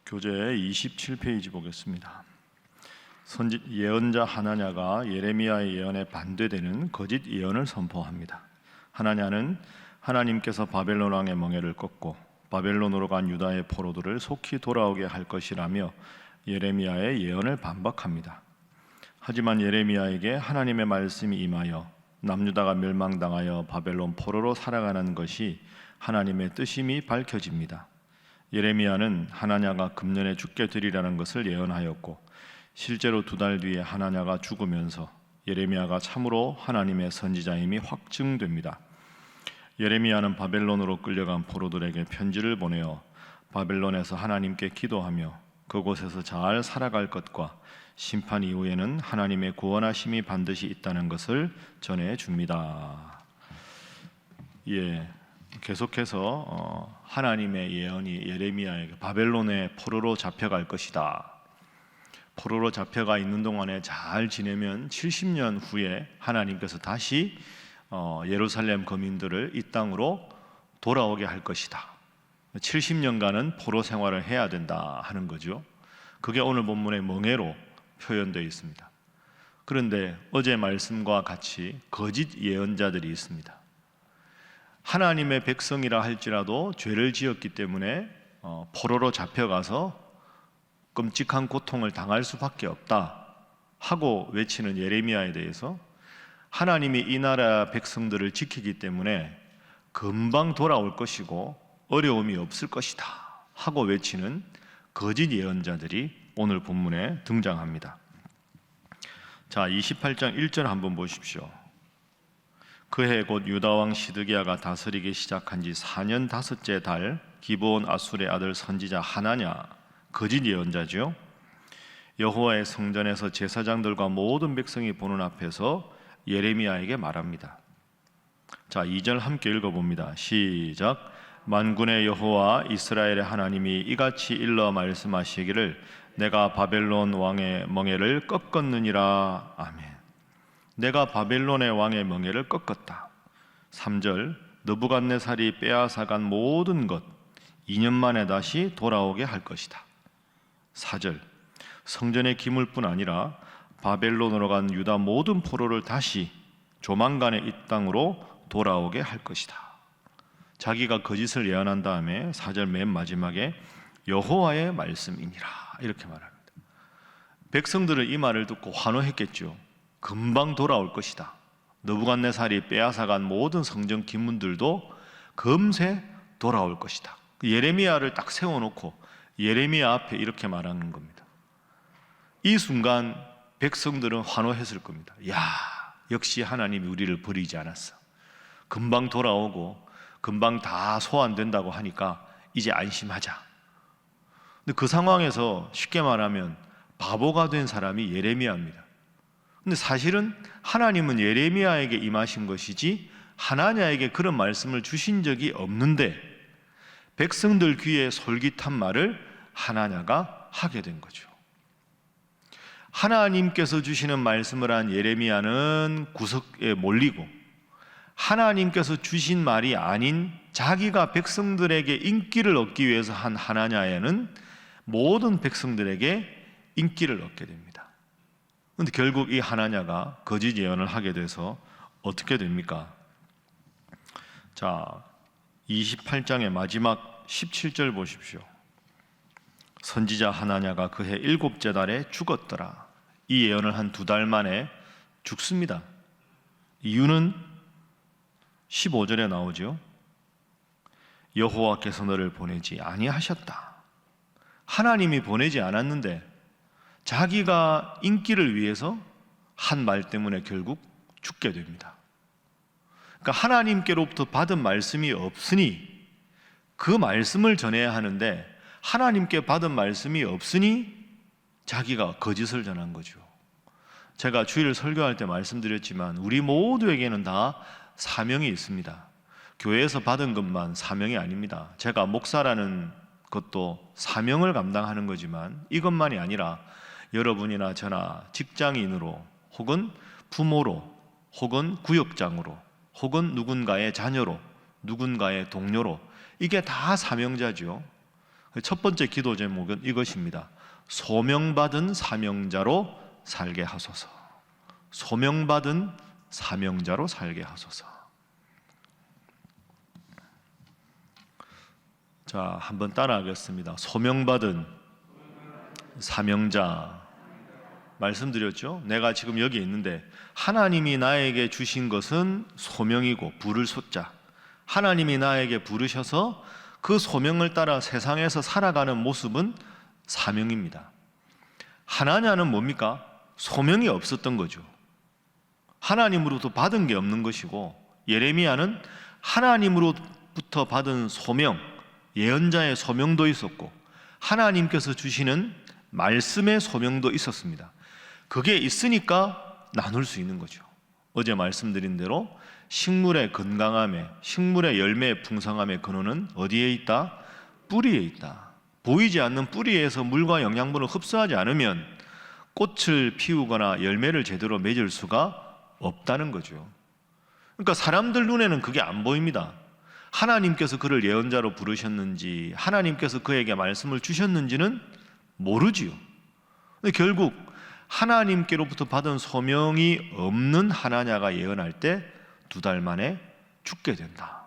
교재 27페이지 보겠습니다. 예언자 하나냐가 예레미야의 예언에 반대되는 거짓 예언을 선포합니다. 하나냐는 하나님께서 바벨론 왕의 멍에를 꺾고 바벨론으로 간 유다의 포로들을 속히 돌아오게 할 것이라며 예레미야의 예언을 반박합니다. 하지만 예레미야에게 하나님의 말씀이 임하여 남유다가 멸망당하여 바벨론 포로로 살아가는 것이 하나님의 뜻임이 밝혀집니다. 예레미야는 하나냐가 금년에 죽게 되리라는 것을 예언하였고 실제로 2달 뒤에 하나냐가 죽으면서 예레미야가 참으로 하나님의 선지자임이 확증됩니다. 예레미야는 바벨론으로 끌려간 포로들에게 편지를 보내어 바벨론에서 하나님께 기도하며 그곳에서 잘 살아갈 것과 심판 이후에는 하나님의 구원하심이 반드시 있다는 것을 전해줍니다. 계속해서 하나님의 예언이 예레미야에게 바벨론의 포로로 잡혀갈 것이다. 포로로 잡혀가 있는 동안에 잘 지내면 70년 후에 하나님께서 다시 예루살렘 거민들을 이 땅으로 돌아오게 할 것이다. 70년간은 포로 생활을 해야 된다 하는 거죠. 그게 오늘 본문의 멍에로 표현되어 있습니다. 그런데 어제 말씀과 같이 거짓 예언자들이 있습니다. 하나님의 백성이라 할지라도 죄를 지었기 때문에 포로로 잡혀가서 끔찍한 고통을 당할 수밖에 없다 하고 외치는 예레미야에 대해서 하나님이 이 나라 백성들을 지키기 때문에 금방 돌아올 것이고 어려움이 없을 것이다 하고 외치는 거짓 예언자들이 오늘 본문에 등장합니다. 자, 28장 1절 한번 보십시오. 그해 곧 유다왕 시드기야가 다스리기 시작한 지 4년 5째 달 기브온 아술의 아들 선지자 하나냐, 거짓 예언자죠, 여호와의 성전에서 제사장들과 모든 백성이 보는 앞에서 예레미야에게 말합니다. 자, 2절 함께 읽어봅니다. 시작. 만군의 여호와 이스라엘의 하나님이 이같이 일러 말씀하시기를 내가 바벨론 왕의 멍에를 꺾었느니라. 아멘. 내가 바벨론의 왕의 멍에를 꺾었다. 3절. 느부갓네살이 빼앗아간 모든 것 2년 만에 다시 돌아오게 할 것이다. 4절. 성전의 기물뿐 아니라 바벨론으로 간 유다 모든 포로를 다시 조만간에 이 땅으로 돌아오게 할 것이다. 자기가 거짓을 예언한 다음에 4절 맨 마지막에 여호와의 말씀이니라 이렇게 말합니다. 백성들은 이 말을 듣고 환호했겠죠. 금방 돌아올 것이다. 느부갓네살이 빼앗아간 모든 성전 기문들도 금세 돌아올 것이다. 예레미야를 딱 세워놓고 예레미야 앞에 이렇게 말하는 겁니다. 이 순간 백성들은 환호했을 겁니다. 야, 역시 하나님이 우리를 버리지 않았어. 금방 돌아오고 금방 다 소환된다고 하니까 이제 안심하자. 근데 그 상황에서 쉽게 말하면 바보가 된 사람이 예레미야입니다. 근데 사실은 하나님은 예레미야에게 임하신 것이지 하나냐에게 그런 말씀을 주신 적이 없는데 백성들 귀에 솔깃한 말을 하나냐가 하게 된 거죠. 하나님께서 주시는 말씀을 한 예레미야는 구석에 몰리고 하나님께서 주신 말이 아닌 자기가 백성들에게 인기를 얻기 위해서 한 하나냐에는 모든 백성들에게 인기를 얻게 됩니다. 그런데 결국 이 하나냐가 거짓 예언을 하게 돼서 어떻게 됩니까? 자, 28장의 마지막 17절 보십시오. 선지자 하나냐가 그해 7째 달에 죽었더라. 이 예언을 한 2달 만에 죽습니다. 이유는 15절에 나오죠. 여호와께서 너를 보내지 아니하셨다. 하나님이 보내지 않았는데 자기가 인기를 위해서 한 말 때문에 결국 죽게 됩니다. 그러니까 하나님께로부터 받은 말씀이 없으니 그 말씀을 전해야 하는데 하나님께 받은 말씀이 없으니 자기가 거짓을 전한 거죠. 제가 주일 설교할 때 말씀드렸지만 우리 모두에게는 다 사명이 있습니다. 교회에서 받은 것만 사명이 아닙니다. 제가 목사라는 것도 사명을 감당하는 거지만 이것만이 아니라 여러분이나 저나 직장인으로 혹은 부모로 혹은 구역장으로 혹은 누군가의 자녀로 누군가의 동료로 이게 다 사명자죠. 첫 번째 기도 제목은 이것입니다. 소명받은 사명자로 살게 하소서. 소명받은 사명자로 살게 하소서. 자, 한번 따라하겠습니다. 소명받은 사명자. 말씀드렸죠? 내가 지금 여기 있는데 하나님이 나에게 주신 것은 소명이고, 부를 소자. 하나님이 나에게 부르셔서 그 소명을 따라 세상에서 살아가는 모습은 사명입니다. 하나냐는 뭡니까? 소명이 없었던 거죠. 하나님으로부터 받은 게 없는 것이고, 예레미야는 하나님으로부터 받은 소명, 예언자의 소명도 있었고 하나님께서 주시는 말씀의 소명도 있었습니다. 그게 있으니까 나눌 수 있는 거죠. 어제 말씀드린 대로 식물의 건강함에, 식물의 열매의 풍성함의 근원은 어디에 있다? 뿌리에 있다. 보이지 않는 뿌리에서 물과 영양분을 흡수하지 않으면 꽃을 피우거나 열매를 제대로 맺을 수가 없다는 거죠. 그러니까 사람들 눈에는 그게 안 보입니다. 하나님께서 그를 예언자로 부르셨는지, 하나님께서 그에게 말씀을 주셨는지는 모르지요. 근데 결국 하나님께로부터 받은 소명이 없는 하나냐가 예언할 때 2달 만에 죽게 된다.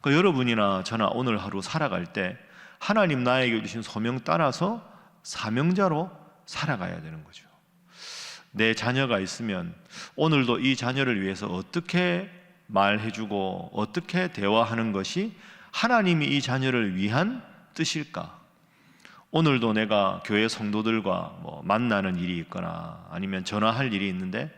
그러니까 여러분이나 저나 오늘 하루 살아갈 때 하나님 나에게 주신 소명 따라서 사명자로 살아가야 되는 거죠. 내 자녀가 있으면 오늘도 이 자녀를 위해서 어떻게 말해주고 어떻게 대화하는 것이 하나님이 이 자녀를 위한 뜻일까? 오늘도 내가 교회 성도들과 만나는 일이 있거나 아니면 전화할 일이 있는데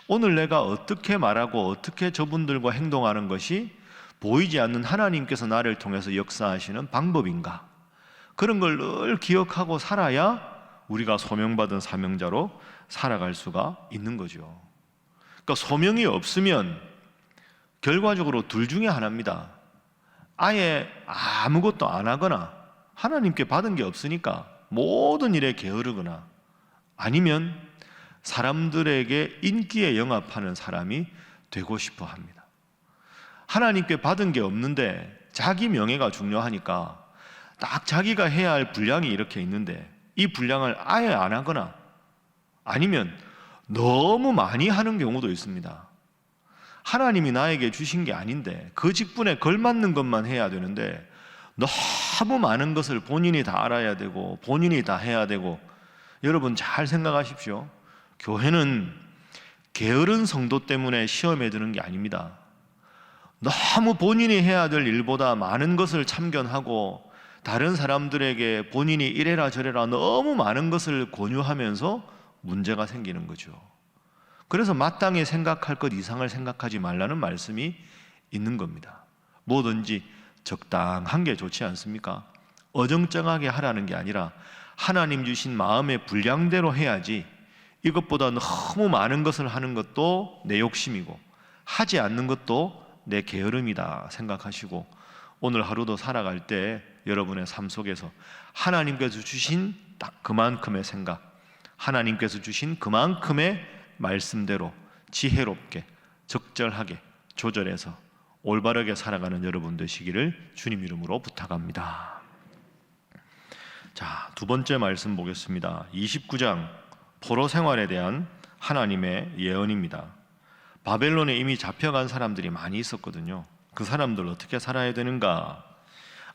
오늘 내가 어떻게 말하고 어떻게 저분들과 행동하는 것이 보이지 않는 하나님께서 나를 통해서 역사하시는 방법인가? 그런 걸 늘 기억하고 살아야 우리가 소명받은 사명자로 살아갈 수가 있는 거죠. 그러니까 소명이 없으면 결과적으로 둘 중에 하나입니다. 아예 아무것도 안 하거나 하나님께 받은 게 없으니까 모든 일에 게으르거나, 아니면 사람들에게 인기에 영합하는 사람이 되고 싶어 합니다. 하나님께 받은 게 없는데 자기 명예가 중요하니까 딱 자기가 해야 할 분량이 이렇게 있는데 이 분량을 아예 안 하거나, 아니면 너무 많이 하는 경우도 있습니다. 하나님이 나에게 주신 게 아닌데 그 직분에 걸맞는 것만 해야 되는데 너무 많은 것을 본인이 다 알아야 되고 본인이 다 해야 되고. 여러분 잘 생각하십시오. 교회는 게으른 성도 때문에 시험에 드는 게 아닙니다. 너무 본인이 해야 될 일보다 많은 것을 참견하고 다른 사람들에게 본인이 이래라 저래라 너무 많은 것을 권유하면서 문제가 생기는 거죠. 그래서 마땅히 생각할 것 이상을 생각하지 말라는 말씀이 있는 겁니다. 뭐든지 적당한 게 좋지 않습니까? 어정쩡하게 하라는 게 아니라 하나님 주신 마음의 분량대로 해야지, 이것보다 너무 많은 것을 하는 것도 내 욕심이고 하지 않는 것도 내 게으름이다 생각하시고, 오늘 하루도 살아갈 때 여러분의 삶 속에서 하나님께서 주신 딱 그만큼의 생각, 하나님께서 주신 그만큼의 말씀대로 지혜롭게 적절하게 조절해서 올바르게 살아가는 여러분 되시기를 주님 이름으로 부탁합니다. 자, 2번째 말씀 보겠습니다. 29장 포로 생활에 대한 하나님의 예언입니다. 바벨론에 이미 잡혀간 사람들이 많이 있었거든요. 그 사람들 어떻게 살아야 되는가?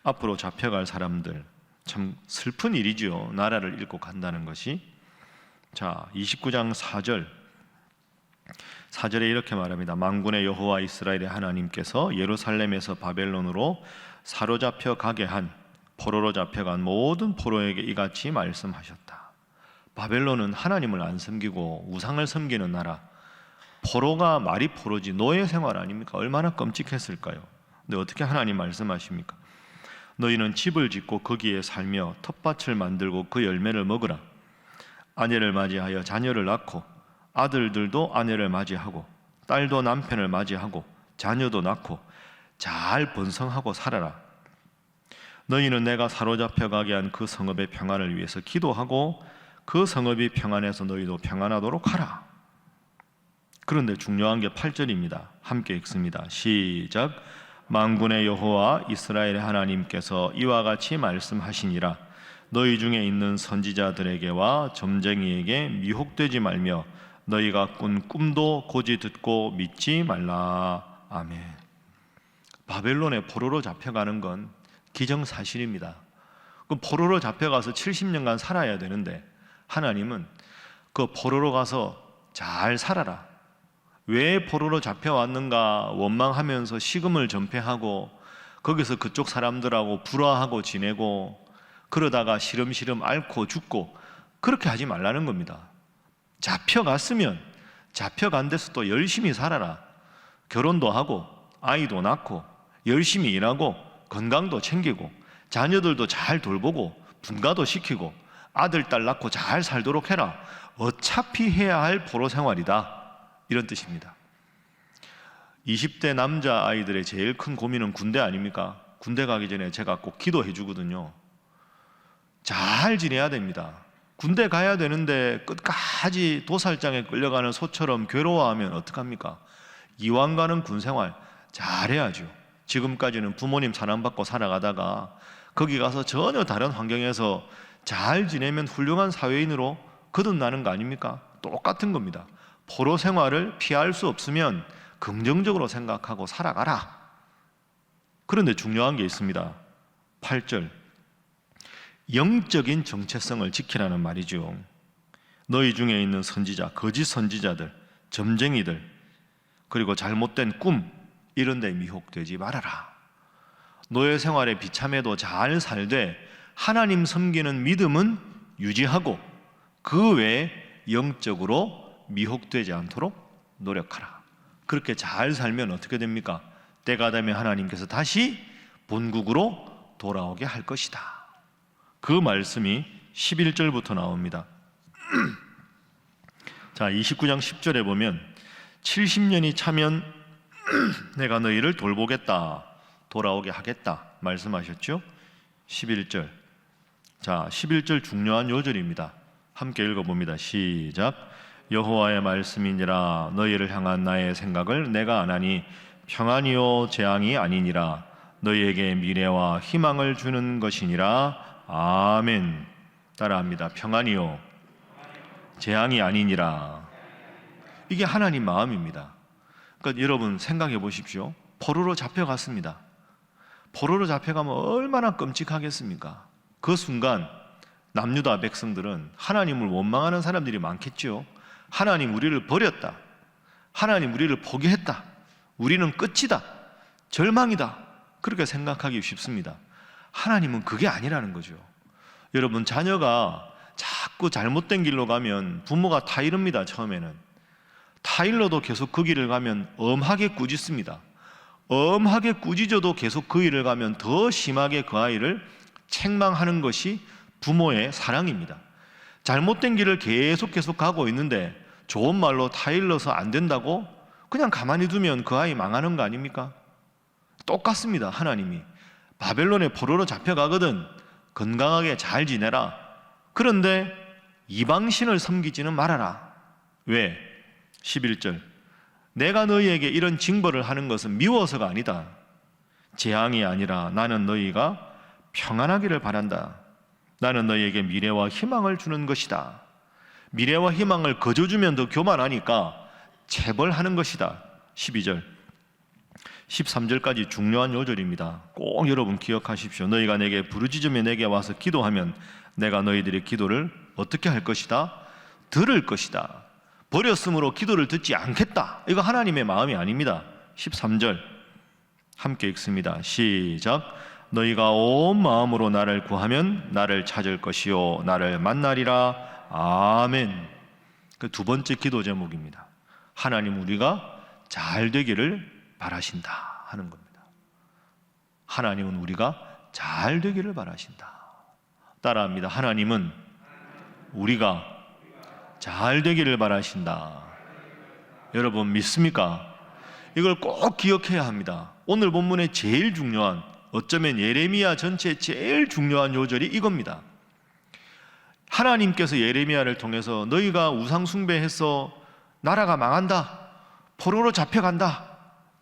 앞으로 잡혀갈 사람들, 참 슬픈 일이죠. 나라를 잃고 간다는 것이. 자, 29장 4절에 이렇게 말합니다. 만군의 여호와 이스라엘의 하나님께서 예루살렘에서 바벨론으로 사로잡혀 가게 한, 포로로 잡혀간 모든 포로에게 이같이 말씀하셨다. 바벨론은 하나님을 안 섬기고 우상을 섬기는 나라, 포로가 말이 포로지 노예 생활 아닙니까? 얼마나 끔찍했을까요? 근데 어떻게 하나님 말씀하십니까? 너희는 집을 짓고 거기에 살며 텃밭을 만들고 그 열매를 먹으라. 아내를 맞이하여 자녀를 낳고 아들들도 아내를 맞이하고 딸도 남편을 맞이하고 자녀도 낳고 잘 번성하고 살아라. 너희는 내가 사로잡혀 가게 한 그 성읍의 평안을 위해서 기도하고 그 성읍이 평안해서 너희도 평안하도록 하라. 그런데 중요한 게 8절입니다. 함께 읽습니다. 시작. 만군의 여호와 이스라엘의 하나님께서 이와 같이 말씀하시니라. 너희 중에 있는 선지자들에게와 점쟁이에게 미혹되지 말며 너희가 꾼 꿈도 고지 듣고 믿지 말라. 아멘. 바벨론의 포로로 잡혀가는 건 기정사실입니다. 그 포로로 잡혀가서 70년간 살아야 되는데 하나님은 그 포로로 가서 잘 살아라. 왜 포로로 잡혀왔는가 원망하면서 식음을 전폐하고 거기서 그쪽 사람들하고 불화하고 지내고 그러다가 시름시름 앓고 죽고 그렇게 하지 말라는 겁니다. 잡혀갔으면 잡혀간 데서 또 열심히 살아라. 결혼도 하고 아이도 낳고 열심히 일하고 건강도 챙기고 자녀들도 잘 돌보고 분가도 시키고 아들 딸 낳고 잘 살도록 해라. 어차피 해야 할 포로 생활이다. 이런 뜻입니다. 20대 남자 아이들의 제일 큰 고민은 군대 아닙니까? 군대 가기 전에 제가 꼭 기도해 주거든요. 잘 지내야 됩니다. 군대 가야 되는데 끝까지 도살장에 끌려가는 소처럼 괴로워하면 어떡합니까? 이왕 가는 군생활 잘해야죠. 지금까지는 부모님 사랑받고 살아가다가 거기 가서 전혀 다른 환경에서 잘 지내면 훌륭한 사회인으로 거듭나는 거 아닙니까? 똑같은 겁니다. 포로 생활을 피할 수 없으면 긍정적으로 생각하고 살아가라. 그런데 중요한 게 있습니다. 8절 영적인 정체성을 지키라는 말이죠. 너희 중에 있는 선지자, 거짓 선지자들, 점쟁이들, 그리고 잘못된 꿈 이런 데 미혹되지 말아라. 노예 생활에 비참해도 잘 살되 하나님 섬기는 믿음은 유지하고 그 외에 영적으로 미혹되지 않도록 노력하라. 그렇게 잘 살면 어떻게 됩니까? 때가 되면 하나님께서 다시 본국으로 돌아오게 할 것이다. 그 말씀이 11절부터 나옵니다. 자, 29장 10절에 보면 70년이 차면 내가 너희를 돌보겠다, 돌아오게 하겠다 말씀하셨죠? 11절. 자, 11절 중요한 요절입니다. 함께 읽어봅니다. 시작. 여호와의 말씀이니라. 너희를 향한 나의 생각을 내가 아나니 평안이요 재앙이 아니니라. 너희에게 미래와 희망을 주는 것이니라. 아멘. 따라합니다. 평안이요 재앙이 아니니라. 이게 하나님 마음입니다. 그러니까 여러분 생각해 보십시오. 포로로 잡혀갔습니다. 포로로 잡혀가면 얼마나 끔찍하겠습니까? 그 순간 남유다 백성들은 하나님을 원망하는 사람들이 많겠죠. 하나님 우리를 버렸다. 하나님 우리를 포기했다. 우리는 끝이다. 절망이다. 그렇게 생각하기 쉽습니다. 하나님은 그게 아니라는 거죠. 여러분 자녀가 자꾸 잘못된 길로 가면 부모가 타이릅니다. 처음에는 타일러도 계속 그 길을 가면 엄하게 꾸짖습니다. 엄하게 꾸짖어도 계속 그 길을 가면 더 심하게 그 아이를 책망하는 것이 부모의 사랑입니다. 잘못된 길을 계속 가고 있는데 좋은 말로 타일러서 안 된다고 그냥 가만히 두면 그 아이 망하는 거 아닙니까? 똑같습니다. 하나님이 바벨론의 포로로 잡혀가거든 건강하게 잘 지내라. 그런데 이방신을 섬기지는 말아라. 왜? 11절 내가 너희에게 이런 징벌을 하는 것은 미워서가 아니다. 재앙이 아니라 나는 너희가 평안하기를 바란다. 나는 너희에게 미래와 희망을 주는 것이다. 미래와 희망을 거저 주면 더 교만하니까 체벌하는 것이다. 12절 13절까지 중요한 요절입니다. 꼭 여러분 기억하십시오. 너희가 내게 부르짖으며 내게 와서 기도하면 내가 너희들의 기도를 어떻게 할 것이다? 들을 것이다. 버렸으므로 기도를 듣지 않겠다. 이거 하나님의 마음이 아닙니다. 13절 함께 읽습니다. 시작. 너희가 온 마음으로 나를 구하면 나를 찾을 것이요 나를 만나리라. 아멘. 그 두 번째 기도 제목입니다. 하나님 우리가 잘 되기를 바라신다 하는 겁니다. 하나님은 우리가 잘 되기를 바라신다. 따라합니다. 하나님은 우리가 잘 되기를 바라신다. 여러분 믿습니까? 이걸 꼭 기억해야 합니다. 오늘 본문의 제일 중요한, 어쩌면 예레미야 전체의 제일 중요한 요절이 이겁니다. 하나님께서 예레미야를 통해서 너희가 우상 숭배해서 나라가 망한다, 포로로 잡혀간다,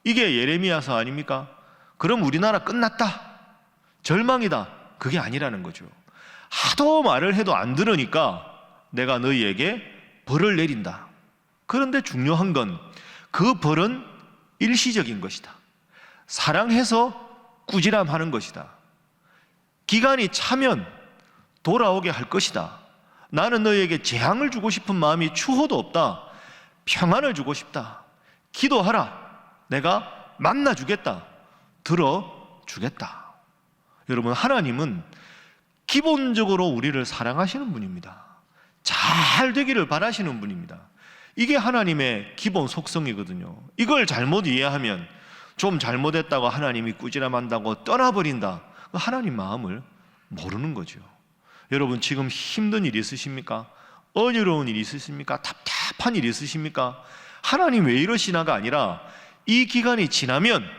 이게 예레미야서 아닙니까? 그럼 우리나라 끝났다, 절망이다, 그게 아니라는 거죠. 하도 말을 해도 안 들으니까 내가 너희에게 벌을 내린다. 그런데 중요한 건 그 벌은 일시적인 것이다. 사랑해서 꾸지람하는 것이다. 기간이 차면 돌아오게 할 것이다. 나는 너희에게 재앙을 주고 싶은 마음이 추호도 없다. 평안을 주고 싶다. 기도하라. 내가 만나주겠다. 들어주겠다. 여러분, 하나님은 기본적으로 우리를 사랑하시는 분입니다. 잘 되기를 바라시는 분입니다. 이게 하나님의 기본 속성이거든요. 이걸 잘못 이해하면 좀 잘못했다고 하나님이 꾸지람한다고 떠나버린다. 하나님 마음을 모르는 거죠. 여러분, 지금 힘든 일 있으십니까? 어려운 일 있으십니까? 답답한 일 있으십니까? 하나님 왜 이러시나가 아니라 이 기간이 지나면,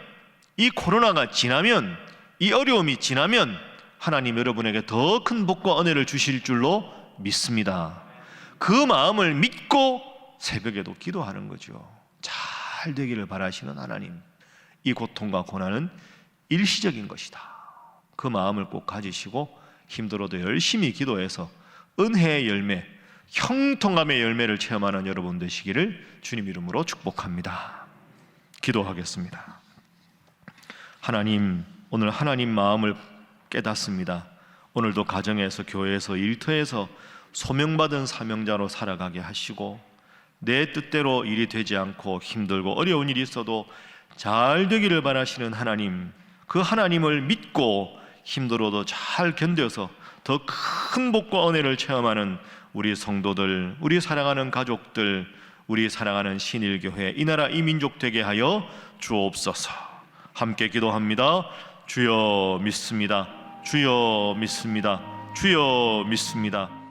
이 코로나가 지나면, 이 어려움이 지나면 하나님 여러분에게 더 큰 복과 은혜를 주실 줄로 믿습니다. 그 마음을 믿고 새벽에도 기도하는 거죠. 잘 되기를 바라시는 하나님, 이 고통과 고난은 일시적인 것이다. 그 마음을 꼭 가지시고 힘들어도 열심히 기도해서 은혜의 열매, 형통함의 열매를 체험하는 여러분 되시기를 주님 이름으로 축복합니다. 기도하겠습니다. 하나님, 오늘 하나님 마음을 깨닫습니다. 오늘도 가정에서, 교회에서, 일터에서 소명받은 사명자로 살아가게 하시고, 내 뜻대로 일이 되지 않고 힘들고 어려운 일이 있어도 잘 되기를 바라시는 하나님, 그 하나님을 믿고 힘들어도 잘 견뎌서 더 큰 복과 은혜를 체험하는 우리 성도들, 우리 사랑하는 가족들, 우리 사랑하는 신일교회, 이 나라 이 민족 되게 하여 주옵소서. 함께 기도합니다. 주여 믿습니다. 주여 믿습니다. 주여 믿습니다.